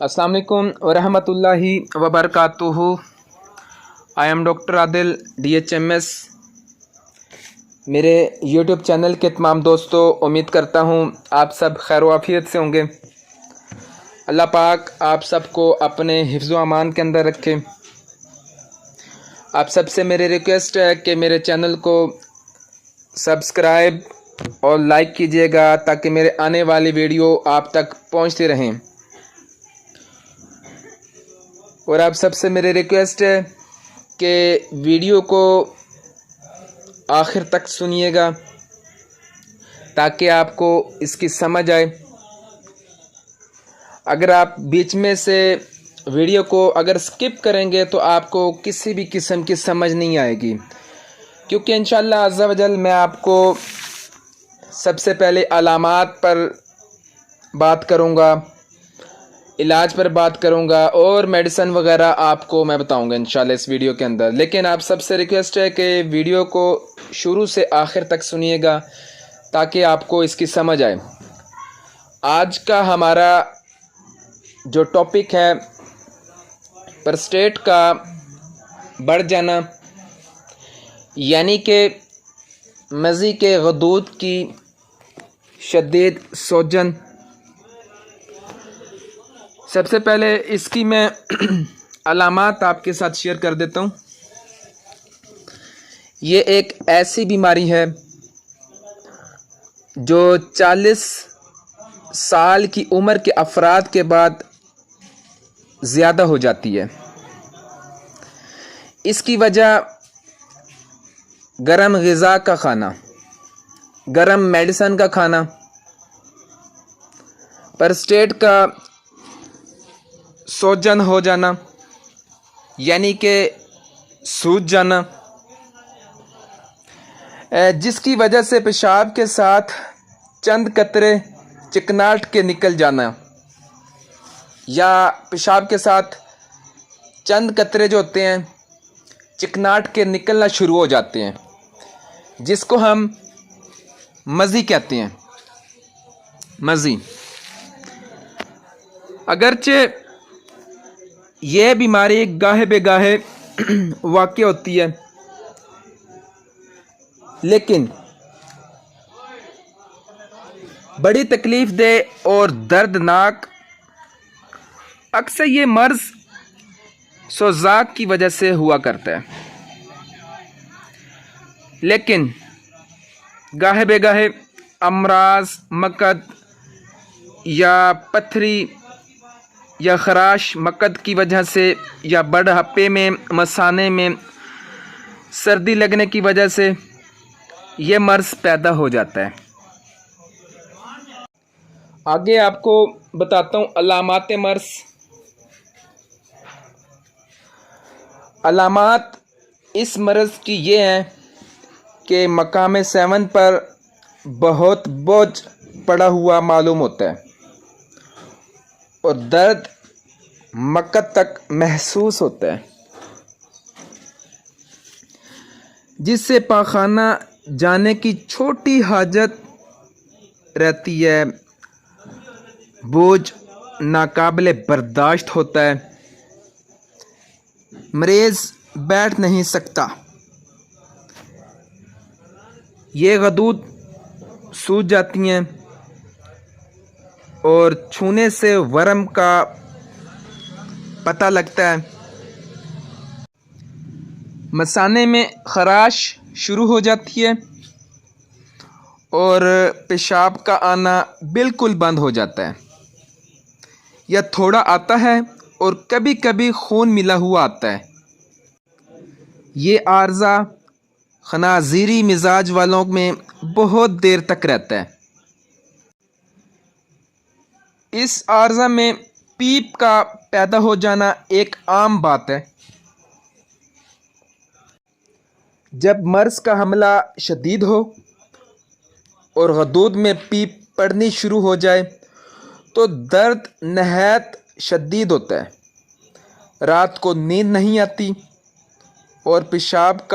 अस्सलाम वालेकुम वरहमतुल्लाहि वबरकातुहू। I am doctor Adil DHMS। मेरे यूट्यूब चैनल के तमाम दोस्तों, उम्मीद करता हूँ आप सब खैर वाफियत से होंगे। अल्लाह पाक आप सबको अपने हिफ्ज़ व अमान के अंदर रखे। आप सबसे मेरी रिक्वेस्ट है कि मेरे चैनल को सब्सक्राइब और लाइक कीजिएगा ताकि मेरे आने वाली वीडियो आप तक पहुँचती रहें। और आप सबसे मेरी रिक्वेस्ट है कि वीडियो को आखिर तक सुनिएगा ताकि आपको इसकी समझ आए। अगर आप बीच में से वीडियो को अगर स्किप करेंगे तो आपको किसी भी किस्म की समझ नहीं आएगी, क्योंकि इंशाअल्लाह अज़्ज़ा वजल मैं आपको सबसे पहले अलामात पर बात करूँगा, इलाज पर बात करूँगा और मेडिसिन वगैरह आपको मैं बताऊँगा इंशाल्लाह इस वीडियो के अंदर। लेकिन आप सबसे रिक्वेस्ट है कि वीडियो को शुरू से आखिर तक सुनिएगा ताकि आपको इसकी समझ आए। आज का हमारा जो टॉपिक है प्रोस्टेट का बढ़ जाना, यानी कि मज़ी के गदूद की शदीद सोजन। सबसे पहले इसकी मैं अलामात आपके साथ शेयर कर देता हूँ। ये एक ऐसी बीमारी है जो 40 साल की उम्र के अफराद के बाद ज़्यादा हो जाती है। इसकी वजह गरम ग़िज़ा का खाना, गरम मेडिसिन का खाना, प्रोस्टेट का सोजन हो जाना यानी कि सूज जाना, जिसकी वजह से पेशाब के साथ चंद कतरे चिकनाहट के निकल जाना, या पेशाब के साथ चंद कतरे जो होते हैं चिकनाहट के निकलना शुरू हो जाते हैं, जिसको हम मज़ी कहते हैं। मज़ी अगरचे यह बीमारी गाहे बेगाहे वाक़या होती है, लेकिन बड़ी तकलीफ़ दे और दर्दनाक अक्सर ये मर्ज़ सोज़ाक की वजह से हुआ करता है। लेकिन गाहे बेगाहे अमराज, मकद या पथरी या खराश मकद की वजह से या बढ़ापे में, मसाने में, सर्दी लगने की वजह से ये मर्ज़ पैदा हो जाता है। आगे आपको बताता हूँ अलामात मर्ज़। अलामात इस मर्ज़ की ये हैं कि मकाम 7 पर बहुत बोझ पड़ा हुआ मालूम होता है और दर्द मकद तक महसूस होता है, जिससे पाखाना जाने की छोटी हाजत रहती है। बोझ नाकाबिले बर्दाश्त होता है, मरीज़ बैठ नहीं सकता, ये गदूद सूज जाती हैं और छूने से वर्म का पता लगता है। मसाने में खराश शुरू हो जाती है और पेशाब का आना बिल्कुल बंद हो जाता है, या थोड़ा आता है और कभी कभी खून मिला हुआ आता है। ये आर्ज़ा खनाज़ीरी मिजाज वालों में बहुत देर तक रहता है। इस आर्ज़ा में पीप का पैदा हो जाना एक आम बात है। जब मर्ज़ का हमला शदीद हो और गदूद में पीप पड़नी शुरू हो जाए तो दर्द नहायत शदीद होता है। रात को नींद नहीं आती और पेशाब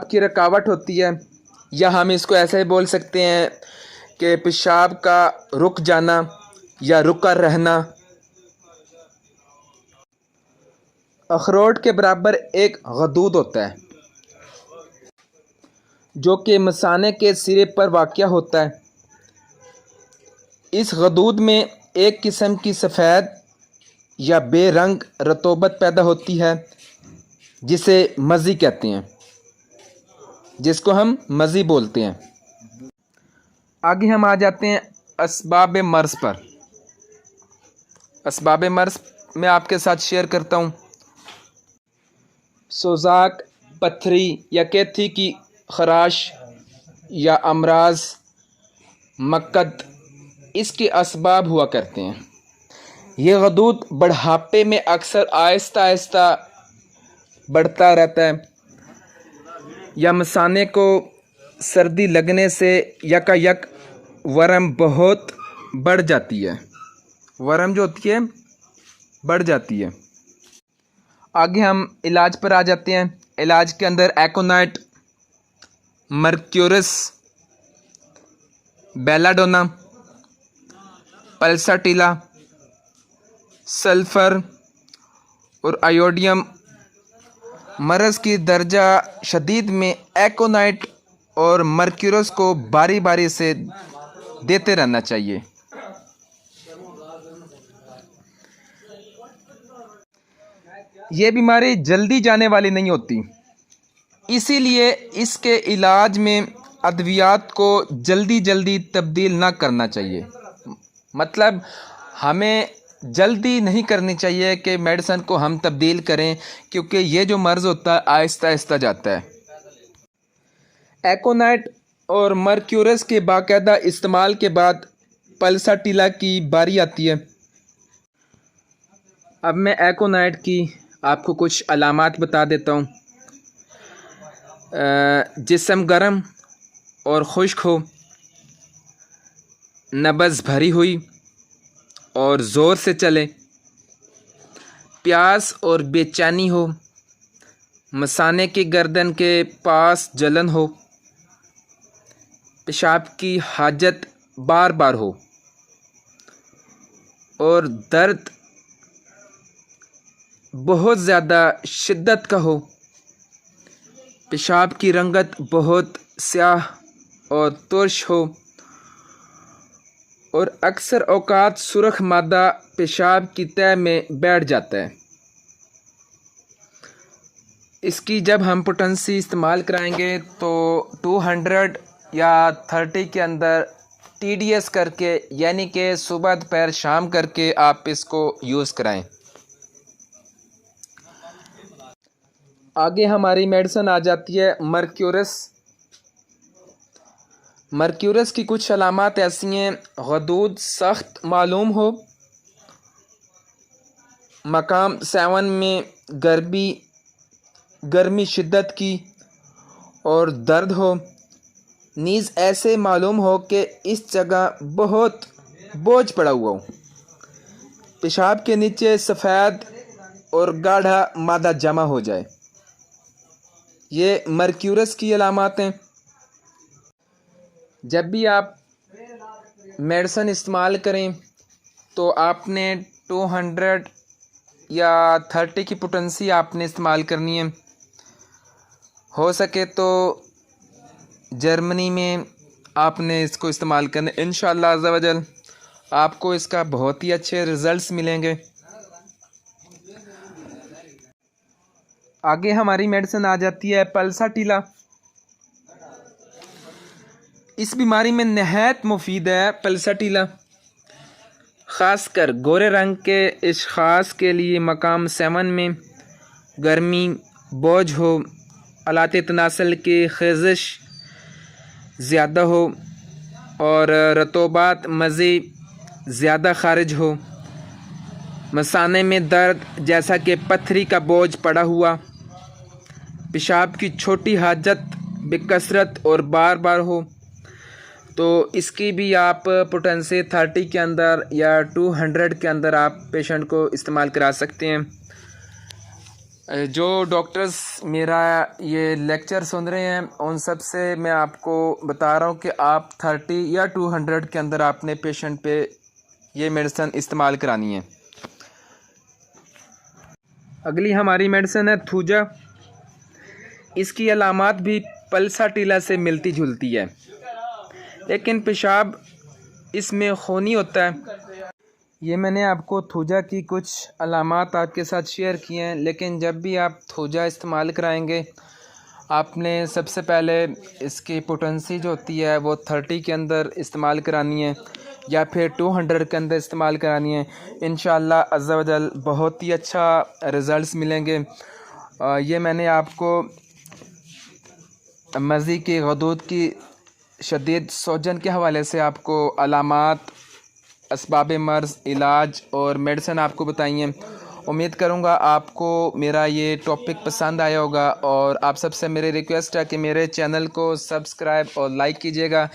की रुकावट होती है, या हम इसको ऐसे ही बोल सकते हैं कि पेशाब का रुक जाना या रुका रहना अखरोट के बराबर एक गदूद होता है, जो कि मसाने के सिरे पर वाक़या होता है। इस गदूद में एक किस्म की सफ़ेद या बेरंग रतूबत पैदा होती है, जिसे मज़ी कहते हैं, जिसको हम मज़ी बोलते हैं। आगे हम आ जाते हैं असबाब मर्ज़ पर। असबाब मर्ज़ मैं आपके साथ शेयर करता हूँ। सोज़ाक, पथरी या कैथी की खराश या अमराज, मक्कद इसके असबाब हुआ करते हैं। ये गदूद बढ़ापे में अक्सर आहिस्ता आहिस्ता बढ़ता रहता है, या मसाने को सर्दी लगने से यकायक वरम बहुत बढ़ जाती है, वरम जो होती है बढ़ जाती है। आगे हम इलाज पर आ जाते हैं। इलाज के अंदर एकोनाइट, मर्क्यूरस, बेलाडोना, पल्साटिला, सल्फ़र और आयोडियम। मर्ज़ की दर्जा शदीद में एकोनाइट और मर्क्यूरस को बारी बारी से देते रहना चाहिए। ये बीमारी जल्दी जाने वाली नहीं होती, इसीलिए इसके इलाज में अद्वियात को जल्दी जल्दी तब्दील ना करना चाहिए। मतलब हमें जल्दी नहीं करनी चाहिए कि मेडिसिन को हम तब्दील करें, क्योंकि ये जो मर्ज़ होता है आहिस्ता आहिस्ता जाता है। एकोनाइट और मर्क्यूरस के बाकायदा इस्तेमाल के बाद पल्साटिला की बारी आती है। अब मैं एकोनाइट की आपको कुछ अलामात बता देता हूँ। जिस्म गर्म और खुश्क हो, नब्ज़ भरी हुई और ज़ोर से चले, प्यास और बेचैनी हो, मसाने की गर्दन के पास जलन हो, पेशाब की हाजत बार बार हो और दर्द बहुत ज़्यादा शिद्दत का हो, पेशाब की रंगत बहुत स्याह और तुर्श हो और अक्सर औकात सुर्ख मादा पेशाब की तह में बैठ जाता है। इसकी जब हम पोटेंसी इस्तेमाल कराएंगे तो 200 या 30 के अंदर TDS करके, यानी कि सुबह दोपहर शाम करके आप इसको यूज़ कराएं। आगे हमारी मेडिसिन आ जाती है मर्क्यूरस। मर्क्यूरस की कुछ अलामात ऐसी हैं: गदूद सख्त मालूम हो, मकाम 7 में गर्मी शिद्दत की और दर्द हो, नीज़ ऐसे मालूम हो कि इस जगह बहुत बोझ पड़ा हुआ हो, पेशाब के नीचे सफ़ेद और गाढ़ा मादा जमा हो जाए। ये मर्क्यूरस की अलामात हैं। जब भी आप मेडिसिन इस्तेमाल करें तो आपने 200 या 30 की पोटेंसी आपने इस्तेमाल करनी है। हो सके तो जर्मनी में आपने इसको इस्तेमाल करना है। इंशाअल्लाह अज़्ज़ा वजल आपको इसका बहुत ही अच्छे रिज़ल्ट्स मिलेंगे। आगे हमारी मेडिसिन आ जाती है पल्साटिला। इस बीमारी में नहायत मुफीद है पल्साटिला, ख़ासकर गोरे रंग के इश्ख़ास के लिए। मकाम 7 में गर्मी, बोझ हो, आलात तनासल की ख़िज़िश ज़्यादा हो और रतूबात मज़ी ज़्यादा खारिज हो, मसाने में दर्द जैसा कि पथरी का बोझ पड़ा हुआ, पेशाब की छोटी हाजत बेकसरत और बार बार हो, तो इसकी भी आप पोटेंसी 30 के अंदर या 200 के अंदर आप पेशेंट को इस्तेमाल करा सकते हैं। जो डॉक्टर्स मेरा ये लेक्चर सुन रहे हैं उन सब से मैं आपको बता रहा हूँ कि आप 30 या 200 के अंदर आपने पेशेंट पे ये मेडिसिन इस्तेमाल करानी है। अगली हमारी मेडिसिन है थूजा। इसकी अलामात भी पल्साटीला से मिलती जुलती है, लेकिन पेशाब इसमें खूनी होता है। ये मैंने आपको थूजा की कुछ अलामात आपके साथ शेयर किए हैं, लेकिन जब भी आप थूजा इस्तेमाल कराएंगे आपने सबसे पहले इसकी पोटेंसी जो होती है वो 30 के अंदर इस्तेमाल करानी है या फिर 200 के अंदर इस्तेमाल करानी है। इंशाअल्लाह अज़्ज़ा वजल बहुत ही अच्छा रिज़ल्ट्स मिलेंगे। ये मैंने आपको मज़ी की गदूद की शदीद सोजन के हवाले से आपको अलामात, असबाब मर्ज़, इलाज और मेडिसिन आपको बताई हैं। उम्मीद करूँगा आपको मेरा ये टॉपिक पसंद आया होगा और आप सबसे मेरी रिक्वेस्ट है कि मेरे चैनल को सब्सक्राइब और लाइक कीजिएगा